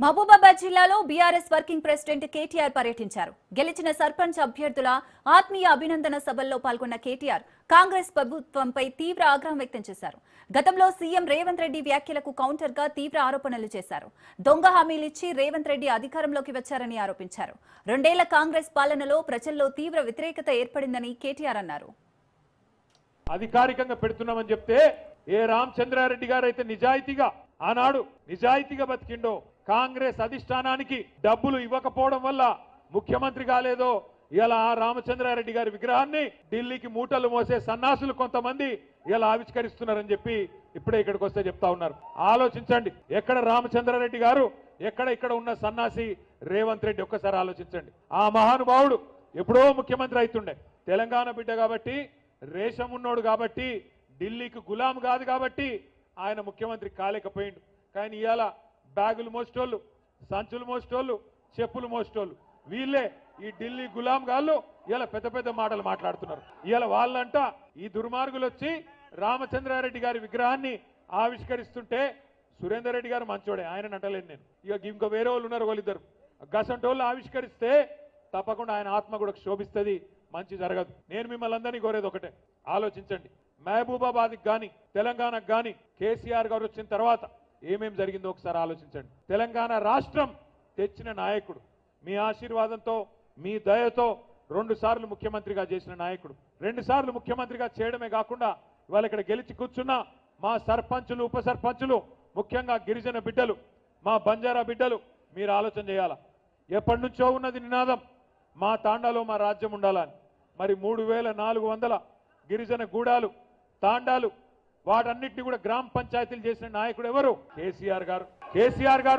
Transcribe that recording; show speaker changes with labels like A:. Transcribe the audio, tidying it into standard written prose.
A: మహబూబాబాద్ జిల్లాలో BRS working president KTR పర్యటించారు. గెలిచిన సర్పంచ్ అభ్యర్థుల ఆత్మీయ అభినందన సభల్లో పాల్గొన్న కేటీఆర్ కాంగ్రెస్ ప్రభుత్వంపై తీవ్ర ఆగ్రహం వ్యక్తం చేశారు. గతంలో సీఎం రేవంత్ రెడ్డి వ్యాఖ్యలకు కౌంటర్ గా తీవ్ర ఆరోపణలు చేశారు. దొంగ హామీలిచ్చి రేవంత్ రెడ్డి అధికారంలోకి వచ్చారని ఆరోపించారు. 2 ఏళ్ల కాంగ్రెస్ పాలనలో ప్రజల్లో తీవ్ర వ్యతిరేకత ఏర్పడిందని కేటీఆర్ అన్నారు.
B: అధికారికంగా పెడుతున్నామని చెప్తే ఏ రామచంద్రారెడ్డి గారు అయితే నిజాయితీగా ఆనాడు నిజాయితీగా బతికిండో, కాంగ్రెస్ అధిష్టానానికి డబ్బులు ఇవ్వకపోవడం వల్ల ముఖ్యమంత్రి కాలేదో, ఇలా ఆ రామచంద్రారెడ్డి గారి విగ్రహాన్ని ఢిల్లీకి మూటలు మోసే సన్నాసులు కొంతమంది ఇలా ఆవిష్కరిస్తున్నారని చెప్పి ఇప్పుడే ఇక్కడికి వస్తే చెప్తా ఉన్నారు. ఆలోచించండి, ఎక్కడ రామచంద్రారెడ్డి గారు, ఇక్కడ ఉన్న సన్నాసి రేవంత్ రెడ్డి. ఒక్కసారి ఆలోచించండి. ఆ మహానుభావుడు ఎప్పుడో ముఖ్యమంత్రి అవుతుండే. తెలంగాణ బిడ్డ కాబట్టి, రేషం ఉన్నోడు కాబట్టి, ఢిల్లీకి గులాం కాదు కాబట్టి ఆయన ముఖ్యమంత్రి కాలేకపోయిండు. కానీ ఇవాళ బ్యాగులు మోసేటోళ్ళు, సంచులు మోసేటోళ్ళు, చెప్పులు మోసేటోళ్ళు వీళ్ళే ఈ ఢిల్లీ గులాం గాళ్ళు ఇలా పెద్ద పెద్ద మాటలు మాట్లాడుతున్నారు. ఇవాళ వాళ్ళంట ఈ దుర్మార్గులు వచ్చి రామచంద్రారెడ్డి గారి విగ్రహాన్ని ఆవిష్కరిస్తుంటే సురేందర్ రెడ్డి గారు మంచోడే, ఆయన అంటలేను నేను. ఇక ఇంకో వేరే వాళ్ళు ఉన్నారు, వాళ్ళిద్దరు గసంటోళ్ళు ఆవిష్కరిస్తే తప్పకుండా ఆయన ఆత్మ కూడా శోభిస్తుంది, మంచి జరగదు. నేను మిమ్మల్ని అందరినీ కోరేది ఒకటే, ఆలోచించండి. మహబూబాబాద్కి కానీ తెలంగాణకు కానీ కేసీఆర్ గారు వచ్చిన తర్వాత ఏమేం జరిగిందో ఒకసారి ఆలోచించండి. తెలంగాణ రాష్ట్రం తెచ్చిన నాయకుడు, మీ ఆశీర్వాదంతో మీ దయతో 2 సార్లు ముఖ్యమంత్రిగా చేసిన నాయకుడు. 2 సార్లు ముఖ్యమంత్రిగా చేయడమే కాకుండా ఇవాళ ఇక్కడ గెలిచి కూర్చున్న మా సర్పంచులు, ఉప సర్పంచులు, ముఖ్యంగా గిరిజన బిడ్డలు, మా బంజారా బిడ్డలు మీరు ఆలోచన చేయాలా. ఎప్పటి నుంచో ఉన్నది నినాదం, మా తాండాలో మా రాజ్యం ఉండాలని. మరి 3400 గిరిజన గూడాలు, తాండాలు, వాటన్నిటిని కూడా గ్రామ పంచాయతీలు చేసిన నాయకుడు ఎవరు? కేసీఆర్ గారు. కేసీఆర్ గారు